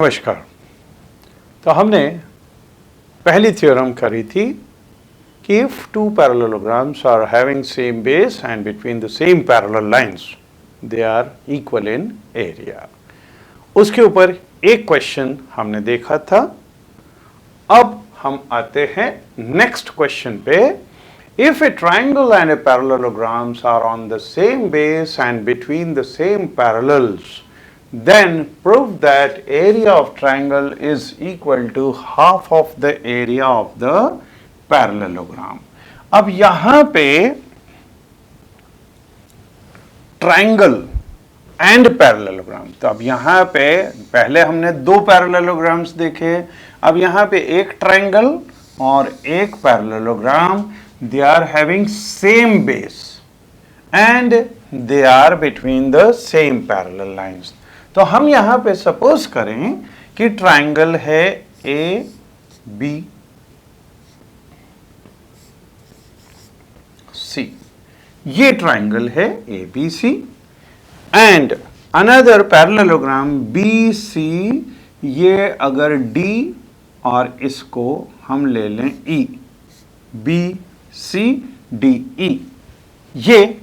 नमस्कार। तो हमने पहली थ्योरम करी थी कि if two parallelograms are having same base and between the same parallel lines they are equal in area। उसके ऊपर एक क्वेश्चन हमने देखा था। अब हम आते हैं नेक्स्ट क्वेश्चन पे। If a triangle and a parallelograms are on the same base and between the same parallels, then prove that area of triangle is equal to half of the area of the parallelogram। अब यहां पे triangle and parallelogram, तो अब यहां पे पहले हमने दो पैरेललोग्राम्स देखे, अब यहां पे एक ट्राइंगल और एक parallelogram, they are having same base and they are between the same parallel lines। तो हम यहां पे सपोज करें कि ट्राइंगल है ए बी सी, ये ट्राइंगल है A B C and another parallelogram B C, ये अगर डी और इसको हम ले लें ई, बी सी डी ई, ये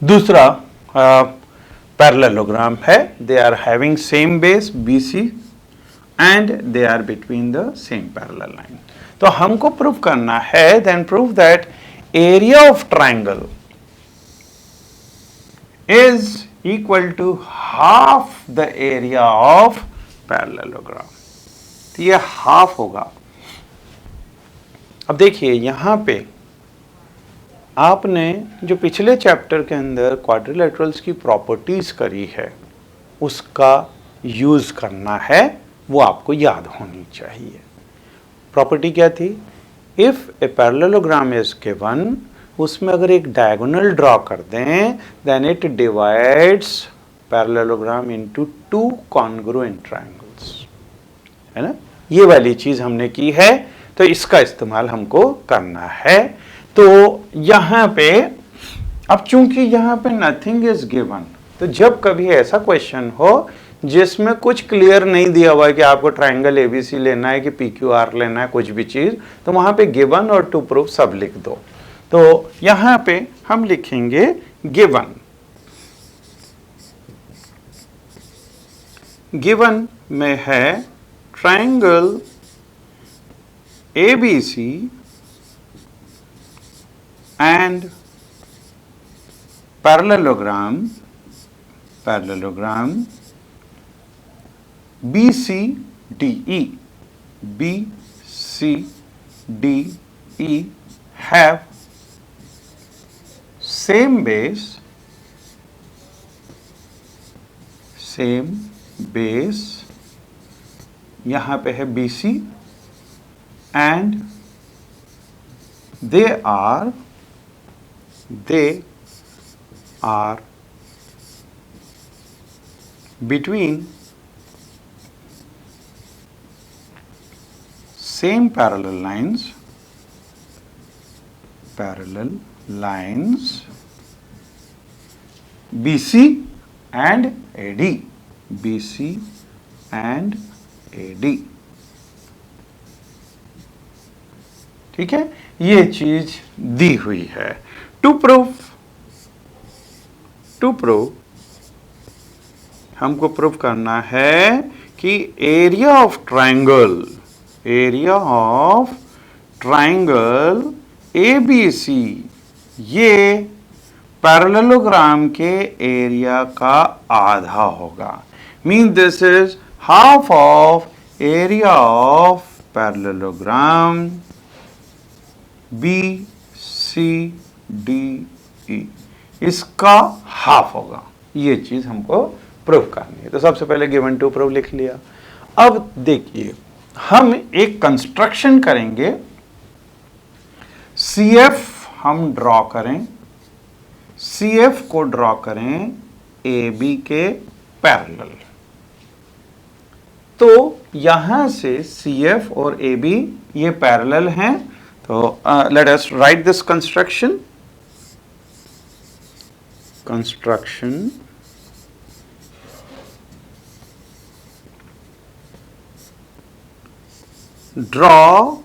दूसरा पैरेललोग्राम है। They are having same base B C and they are between the same parallel line. तो हमको प्रूव करना है, then prove that area of triangle is equal to half the area of parallelogram. तो ये half होगा। अब देखिए यहां पे आपने जो पिछले चैप्टर के अंदर क्वाड्रिलेटरल्स की प्रॉपर्टीज करी है उसका यूज करना है, वो आपको याद होनी चाहिए। प्रॉपर्टी क्या थी? If a parallelogram is given, उसमें अगर एक डायगोनल ड्रॉ कर दें, then it divides parallelogram into two congruent triangles, है ना। ये वाली चीज हमने की है, तो इसका इस्तेमाल हमको करना है। तो यहां पे अब चूंकि यहां पे नथिंग इज गिवन, तो जब कभी ऐसा क्वेश्चन हो जिसमें कुछ क्लियर नहीं दिया हुआ है कि आपको ट्राइंगल एबीसी लेना है कि पीक्यूआर लेना है, कुछ भी चीज, तो वहां पे गिवन और टू प्रूफ सब लिख दो। तो यहां पे हम लिखेंगे गिवन। गिवन में है triangle ABC and parallelogram BCDE, BCDE have same base यहां पे है BC and they are between same parallel lines BC and AD, BC and AD। ठीक है, ये चीज दी हुई है। टू प्रूव हमको प्रूव करना है कि एरिया ऑफ ट्राइंगल एबीसी, ये पैरेललोग्राम के एरिया का आधा होगा। Mean this is half of area of parallelogram B C D E, इसका हाफ होगा। ये चीज हमको प्रूव करनी है। तो सबसे पहले गिवन टू प्रूव लिख लिया। अब देखिए हम एक कंस्ट्रक्शन करेंगे। सीएफ हम ड्रॉ करें, सीएफ को ड्रॉ करें ए बी के पैरेलल। तो यहां से सीएफ और ए बी ये पैरेलल हैं। तो let us write this construction draw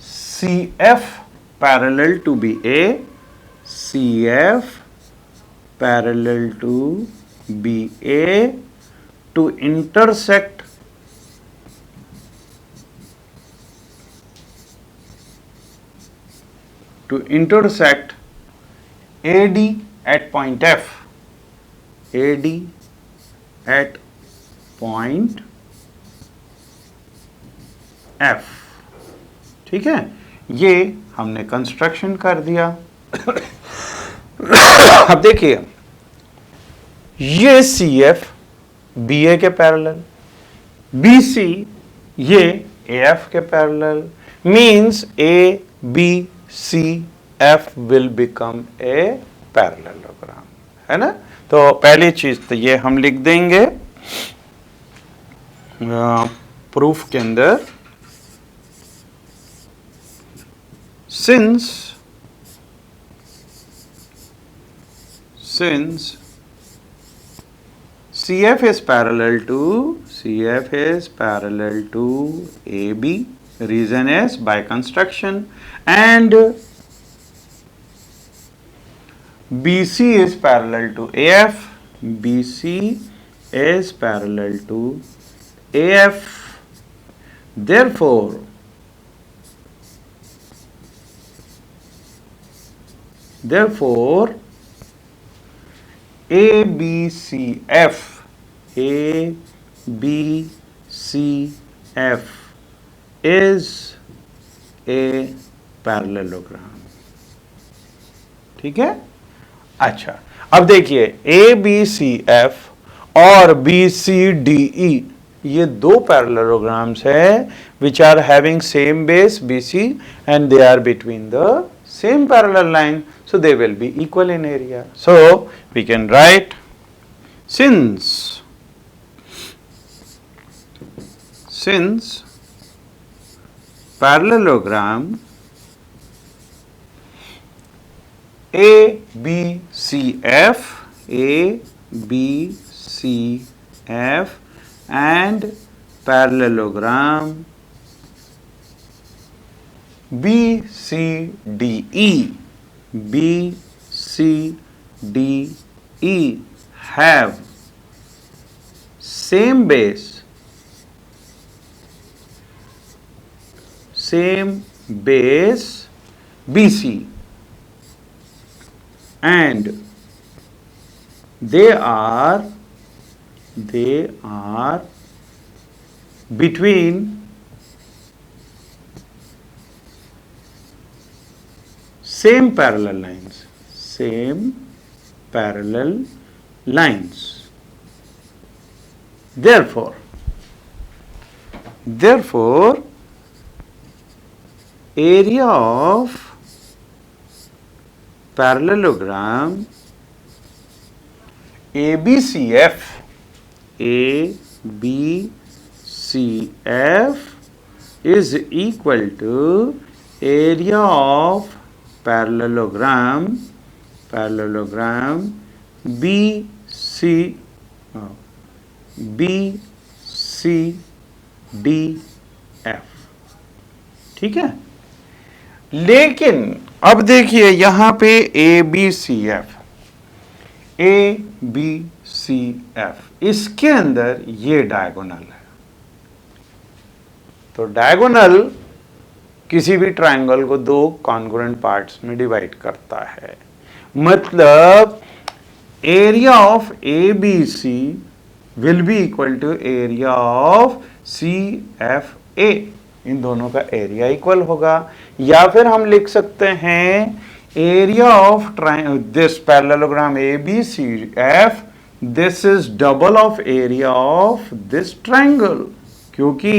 CF parallel to BA, CF parallel to BA to intersect AD at point F, AD at point F। ठीक है, ये हमने कंस्ट्रक्शन कर दिया। अब देखिए, ये CF BA के पैरेलल, BC ये AF के parallel, means ABCF will become a parallelogram, है ना। तो पहली चीज तो ये हम लिख देंगे प्रूफ के अंदर, since CF is parallel to AB, reason is by construction, and BC is parallel to AF, BC is parallel to AF, therefore ABCF is a parallelogram। ठीक है। अच्छा, अब देखिए ABCF और BCDE ये दो पैरेललोग्राम्स है which are having same base BC and they are between the same parallel line, so they will be equal in area. So we can write, since parallelogram ABCF and parallelogram BCDE have same base BC and they are between same parallel lines, therefore area of parallelogram ABCF is equal to area of parallelogram BCDF। ठीक है, लेकिन अब देखिए यहां पे ABCF इसके अंदर ये डायगोनल है। तो डायगोनल किसी भी ट्रायंगल को दो कॉन्ग्रुएंट पार्ट्स में डिवाइड करता है, मतलब area of ABC will be equal to area of CFA, इन दोनों का एरिया इक्वल होगा। या फिर हम लिख सकते हैं area of this parallelogram ABCF, this is double of area of this triangle, क्योंकि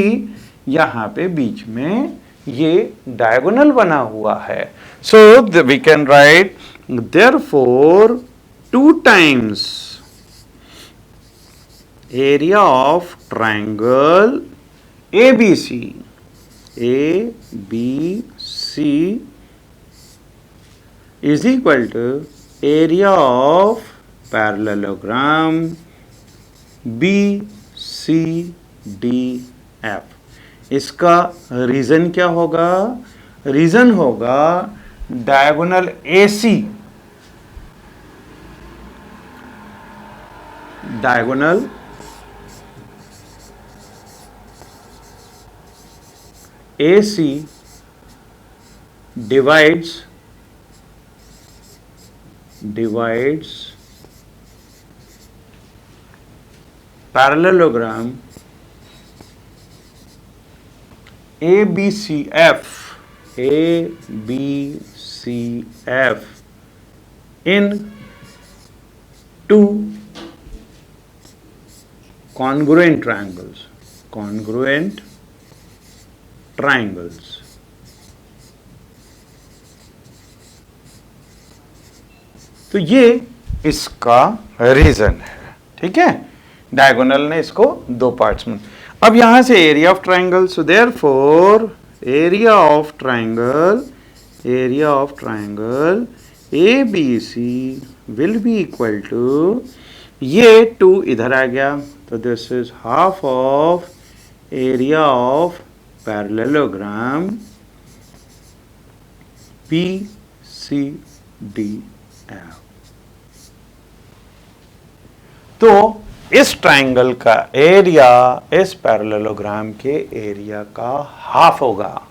यहां पे बीच में ये डायगोनल बना हुआ है। So we can write therefore 2 times area of triangle ABC is equal to area of parallelogram BCDF। इसका रीजन क्या होगा? रीजन होगा diagonal AC, diagonal AC divides parallelogram ABCF in two congruent triangles। तो ये इसका रीजन है, ठीक है। डायगोनल ने इसको दो पार्ट्स में। अब यहां से area of triangle, so therefore area of triangle ABC will be equal to, ये 2 इधर आ गया तो this is half of area of parallelogram BCDF। तो इस ट्राइंगल का एरिया इस पैरेललोग्राम के एरिया का हाफ होगा।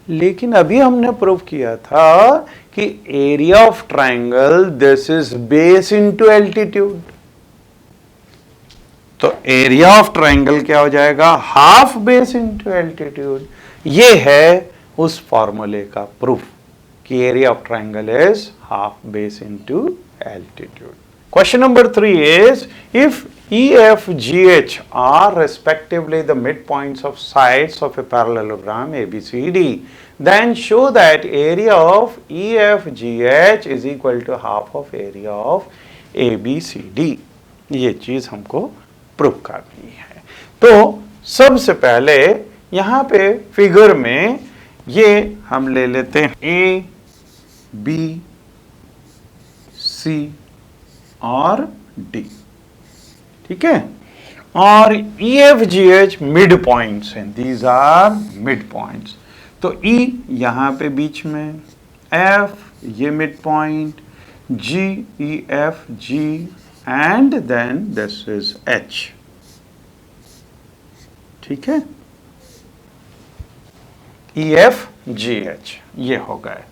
लेकिन अभी हमने प्रूव किया था कि area of triangle this is base into altitude, तो एरिया ऑफ ट्राइंगल क्या हो जाएगा? Half base into altitude. ये है उस फॉर्मूले का प्रूफ कि area of triangle is half base into altitude. Question number 3 is, if EFGH are respectively the midpoints of sides of a parallelogram ABCD, then show that area of EFGH is equal to half of area of ABCD। ये चीज हमको prove करनी है। तो सबसे पहले यहाँ पे फिगर में ये हम ले लेते हैं ABC और D, ठीक है। और EFGH मिड पॉइंट्स हैं, दीज आर मिड पॉइंट्स। तो E यहां पे बीच में, F ये mid point, G EF G and then this is H, ठीक है। EFGH ये हो गए।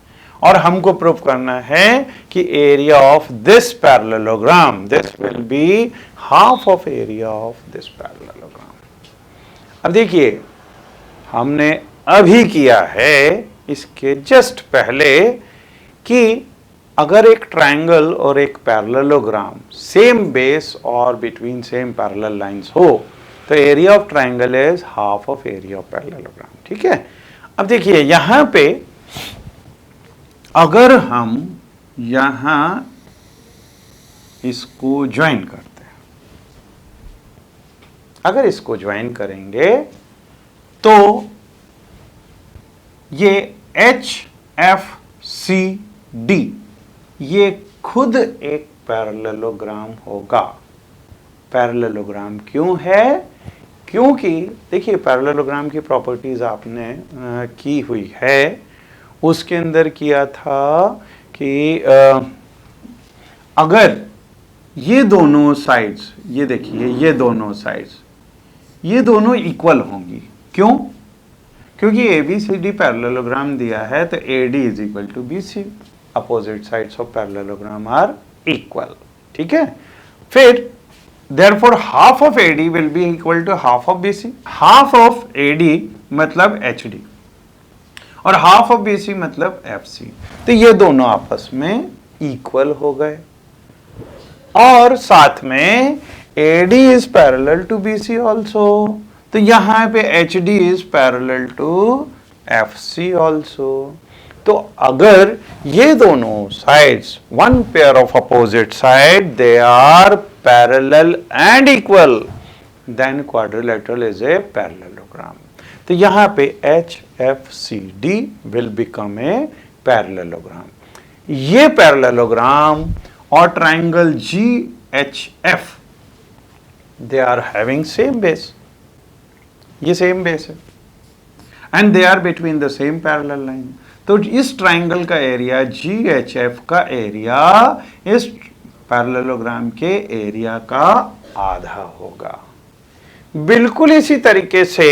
और हमको प्रूव करना है कि area of this parallelogram this will be half of area of this parallelogram. अब देखिए हमने अभी किया है इसके जस्ट पहले कि अगर एक ट्रायंगल और एक पैरेललोग्राम सेम बेस और बिटवीन सेम पैरेलल लाइंस हो तो area of triangle is half of area of parallelogram, ठीक है। अब देखिए यहां पे अगर हम यहां इसको ज्वाइन करते हैं, अगर इसको ज्वाइन करेंगे तो ये HFCD ये खुद एक पैरेललोग्राम होगा। पैरेललोग्राम क्यों है? क्योंकि देखिए पैरेललोग्राम की प्रॉपर्टीज आपने की हुई है, उसके अंदर किया था कि अगर ये दोनों साइड्स, ये देखिए ये दोनों साइड्स ये दोनों इक्वल होंगी। क्यों? क्योंकि ABCD पैरेललोग्राम दिया है तो AD is equal to BC, opposite sides of parallelogram are equal, ठीक है। फिर therefore half of AD will be equal to half of BC, half of AD मतलब HD और हाफ ऑफ BC मतलब FC, तो ये दोनों आपस में इक्वल हो गए। और साथ में AD is parallel to BC also, तो यहां पे HD is parallel to FC also. तो अगर ये दोनों sides one pair of opposite side they are parallel and equal, then quadrilateral is a parallelogram. तो यहां पे HFCD will become a parallelogram. ये पैरेललोग्राम और triangle G H F, they are having same base, ये same base है, and they are between the same parallel line. तो इस triangle का एरिया जी एच एफ का एरिया इस parallelogram के एरिया का आधा होगा। बिल्कुल इसी तरीके से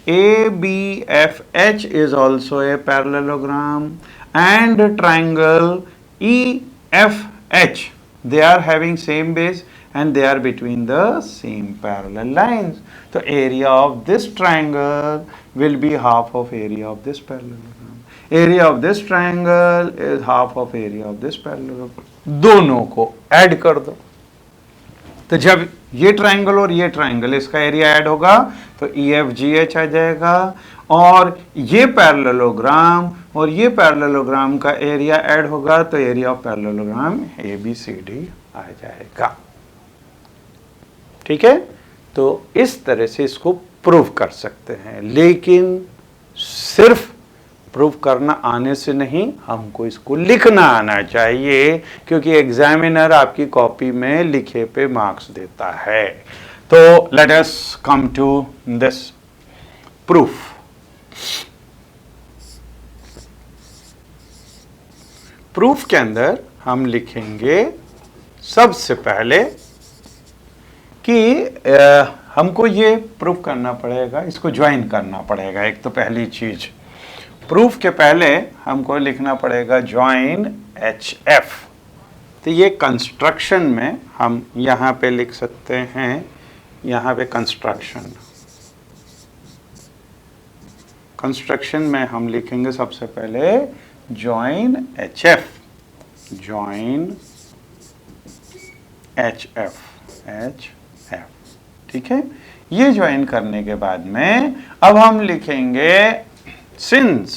A B F H is also a parallelogram and triangle E F H, they are having same base and they are between the same parallel lines. So area of this triangle will be half of area of this parallelogram. Area of this triangle is half of area of this parallelogram. दोनों को add कर दो, तो जब ये triangle और ये triangle इसका एरिया ऐड होगा तो ई एफ जी एच आ जाएगा, और ये पैरेललोग्राम और ये पैरेललोग्राम का एरिया ऐड होगा तो area of parallelogram A B C D आ जाएगा। ठीक है, तो इस तरह से इसको प्रूव कर सकते हैं, लेकिन सिर्फ प्रूव करना आने से नहीं, हमको इसको लिखना आना चाहिए, क्योंकि एग्जामिनर आपकी कॉपी में लिखे पे मार्क्स देता है। तो let us come to this proof. Proof के अंदर हम लिखेंगे सबसे पहले कि हमको ये प्रूफ करना पड़ेगा, इसको ज्वाइन करना पड़ेगा। एक तो पहली चीज, प्रूफ के पहले हमको लिखना पड़ेगा ज्वाइन एच एफ। तो ये कंस्ट्रक्शन में हम यहाँ पे लिख सकते हैं, यहाँ पे कंस्ट्रक्शन, कंस्ट्रक्शन में हम लिखेंगे सबसे पहले join H F, join H F, H F. ठीक है, ये ज्वाइन करने के बाद में अब हम लिखेंगे since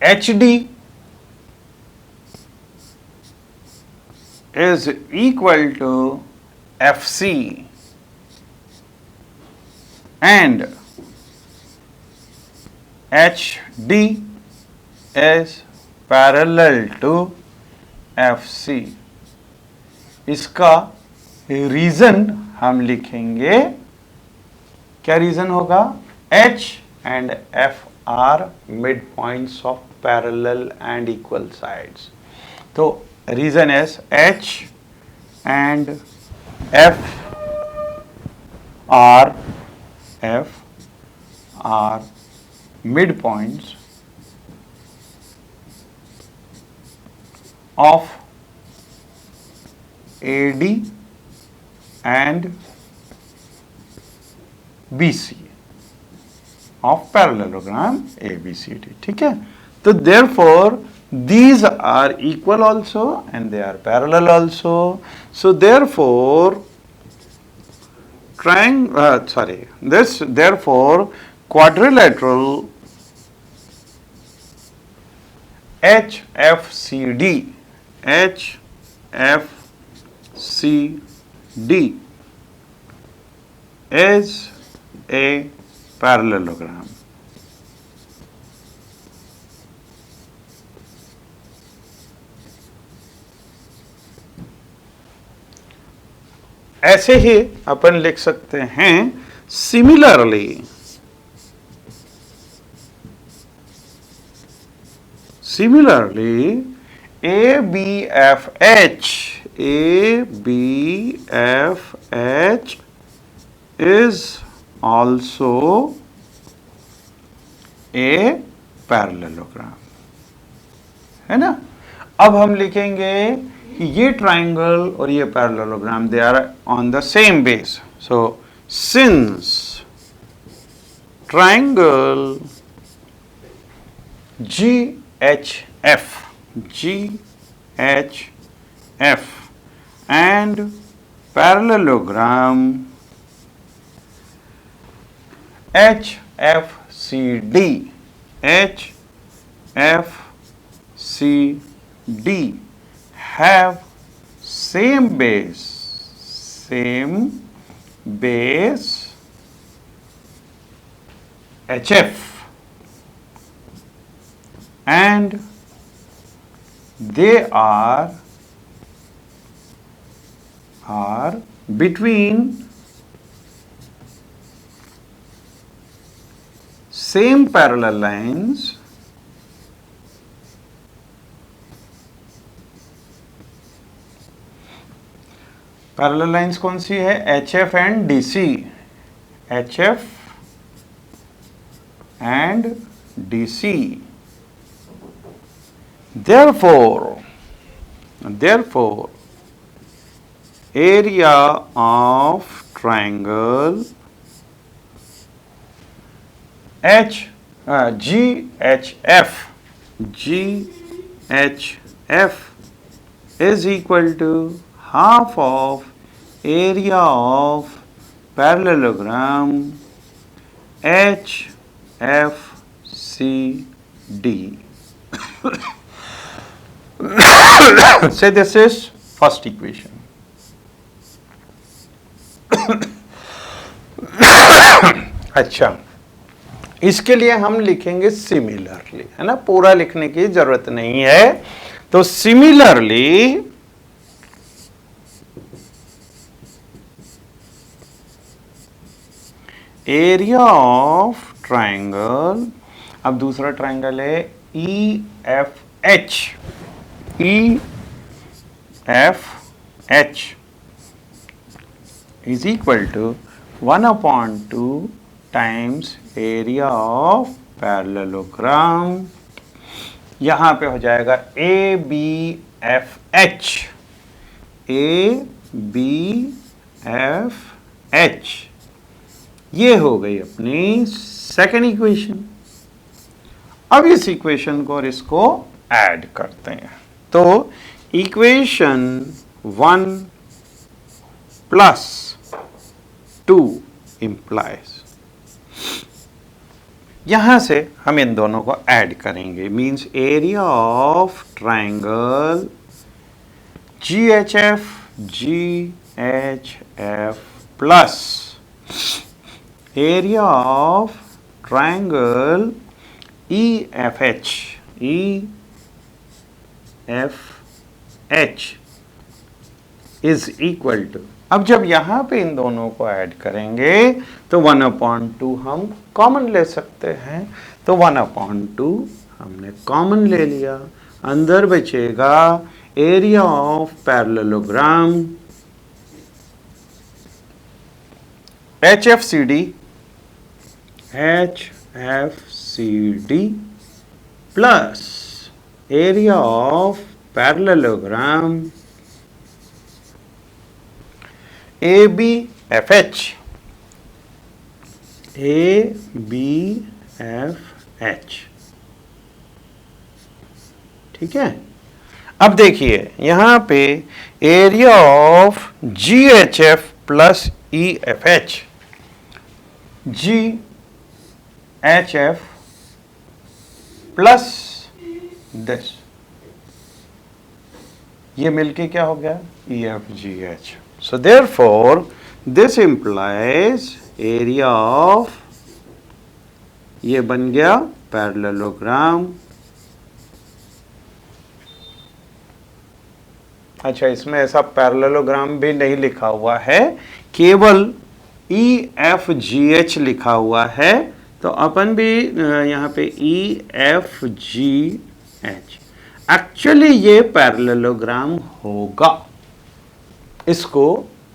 HD is equal to FC and HD is parallel to FC, इसका रीजन हम लिखेंगे, क्या रीजन होगा, H and F are mid points of parallel and equal sides. तो reason is H and F are mid points of AD and BC of parallelogram ABCD. ठीक है, तो therefore these are equal also and they are parallel also. So therefore therefore quadrilateral HFCD is a parallelogram. ऐसे ही अपन लिख सकते हैं similarly, ABFH is also a parallelogram, है ना। अब हम लिखेंगे कि ये ट्राइंगल और ये parallelogram they are on the same base. So since triangle GHF and parallelogram HFCD have same base HF, and they are between same parallel lines parallel lines कौन सी है? HF and DC, HF and DC. Therefore, area of triangle GHF is equal to half of area of parallelogram HFCD. Say this is first equation. अच्छा, इसके लिए हम लिखेंगे similarly, है ना, पूरा लिखने की जरूरत नहीं है. तो सिमिलरली एरिया ऑफ ट्राइंगल, अब दूसरा ट्राइंगल है EFH, EFH is equal to 1/2 times area of parallelogram. यहाँ पे हो जाएगा ABFH, ABFH. ये हो गई अपनी सेकेंड इक्वेशन. अब इस इक्वेशन को और इसको ऐड करते हैं. तो इक्वेशन 1 + 2 implies, यहां से हम इन दोनों को ऐड करेंगे. Means area of triangle GHF plus area of triangle EFH is equal to, अब जब यहां पे इन दोनों को ऐड करेंगे तो 1/2 हम कॉमन ले सकते हैं. तो 1/2 हमने कॉमन ले लिया. अंदर बचेगा area of parallelogram HFCD plus area of parallelogram ABFH. ठीक है. अब देखिए यहां पे area of GHF plus EFH, GHF plus this, ये मिलके क्या हो गया? EFGH. So therefore this implies area of, ये बन गया पैरेललोग्राम. अच्छा, इसमें ऐसा पैरेललोग्राम भी नहीं लिखा हुआ है, केवल EFGH लिखा हुआ है. तो अपन भी यहाँ पे EFGH, एक्चुअली ये पैरेललोग्राम होगा. इसको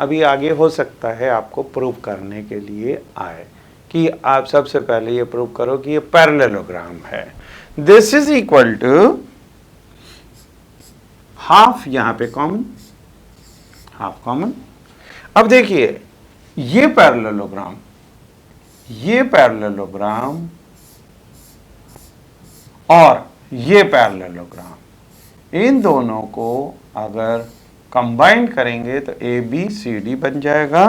अभी आगे हो सकता है आपको प्रूव करने के लिए आए कि आप सबसे पहले ये प्रूव करो कि ये पैरेललोग्राम है. This is equal to half, यहां पे कॉमन, हाफ कॉमन. अब देखिए ये पैरेललोग्राम और ये पैरेललोग्राम, इन दोनों को अगर कंबाइन करेंगे तो ABCD बन जाएगा.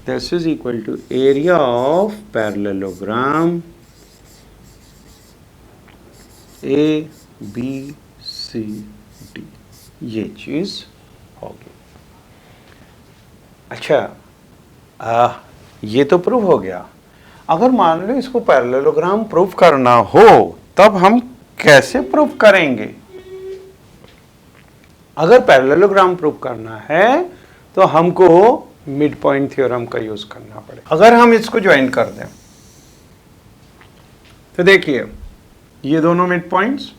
This is equal to area of parallelogram ABCD. ये चीज होगी. अच्छा, ये तो प्रूव हो गया. अगर मान लो इसको पैरेललोग्राम प्रूव करना हो तब हम कैसे प्रूव करेंगे? अगर पैरेललोग्राम प्रूव करना है तो हमको मिड पॉइंट थ्योरम का यूज करना पड़ेगा। अगर हम इसको ज्वाइन कर दें तो देखिए ये दोनों mid points,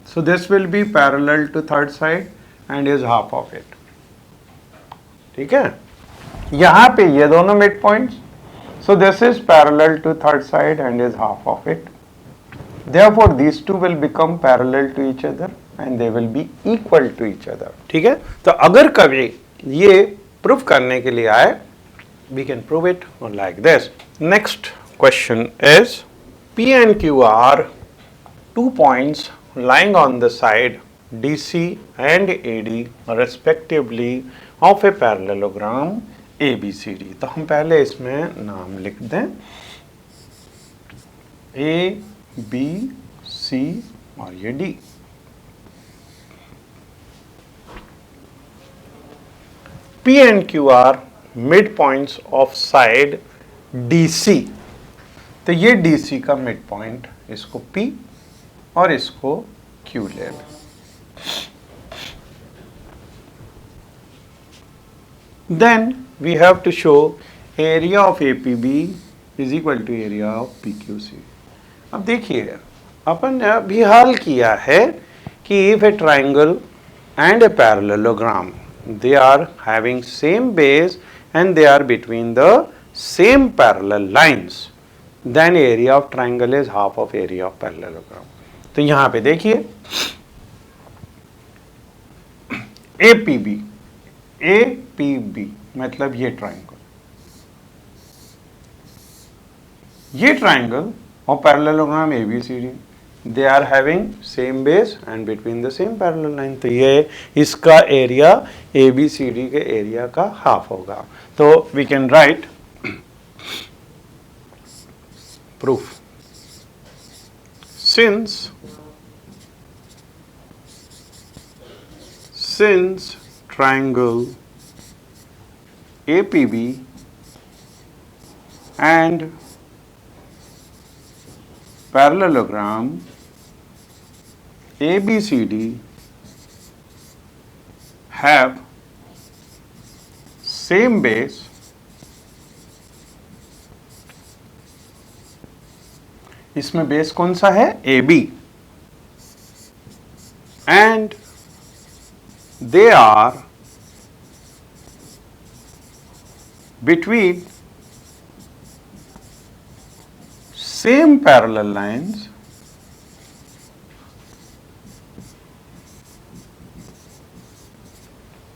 so this will be parallel to third side and is half of it. ठीक है, यहां पे ये दोनों mid points, so this is parallel to third side and is half of it. Therefore these two will become parallel to each other and they will be equal to each other. ठीक है, तो अगर कभी ये prove करने के लिए आए, we can prove it like this. Next question is P and Q are 2 points lying on the side DC and AD respectively of a parallelogram ABCD. तो हम पहले इसमें नाम लिख दें A, B, C और ये D. P and Q are midpoints of side DC. तो ये DC का मिड पॉइंट, इसको P और इसको Q ले लें. Then we have to show area of APB is equal to area of PQC. अब देखिए अपन ने अभी हल किया है कि if a triangle and a parallelogram they are having same base and they are between the same parallel lines, then area of triangle is half of area of parallelogram. तो यहां पे देखिए APB मतलब ये ट्राइंगल और parallelogram ABCD, they are having same base and between the same parallel line. तो ये इसका एरिया ABCD के एरिया का हाफ होगा. तो we can write proof. Since triangle APB and parallelogram ABCD have same base, इसमें base कौन सा है? AB, and they are between same parallel lines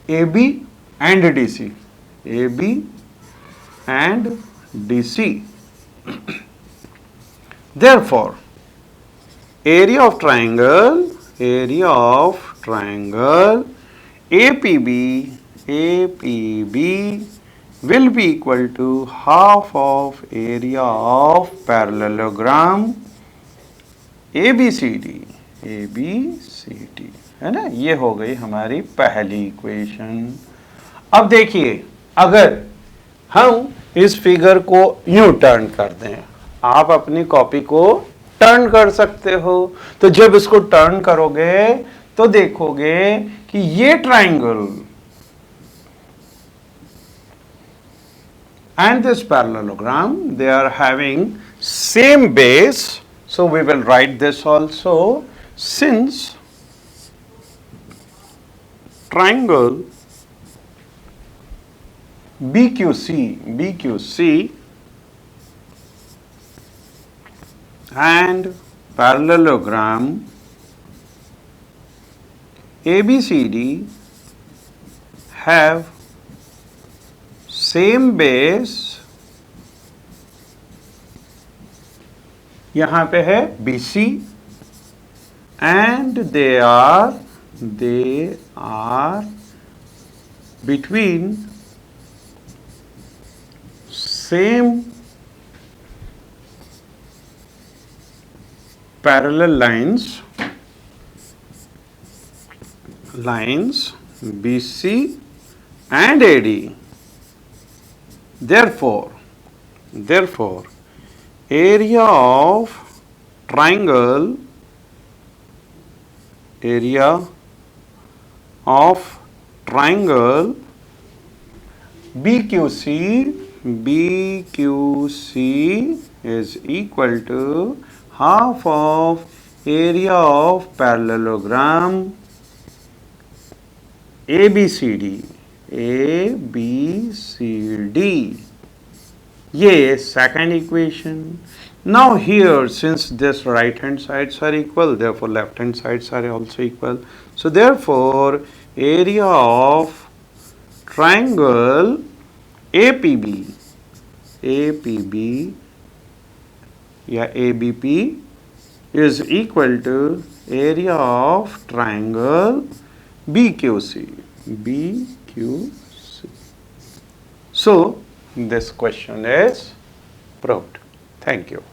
AB and DC. AB and DC. Therefore, area of triangle APB will be equal to half of area of parallelogram ABCD, है ना. ये हो गई हमारी पहली इक्वेशन. अब देखिए अगर हम इस फिगर को यूं टर्न कर दें, आप अपनी कॉपी को टर्न कर सकते हो, तो जब इसको टर्न करोगे तो देखोगे कि ये triangle and this parallelogram they are having same base. So we will write this also. Since triangle BQC and parallelogram ABCD have same base, यहां पे है BC and they are between same parallel lines BC and AD. Therefore, area of triangle area of triangle BQC is equal to half of area of parallelogram ABCD. ये second equation. Now here, since this right hand sides are equal, therefore left hand sides are also equal. So therefore area of triangle APB या ABP is equal to area of triangle BQC. So this question is proved. Thank you.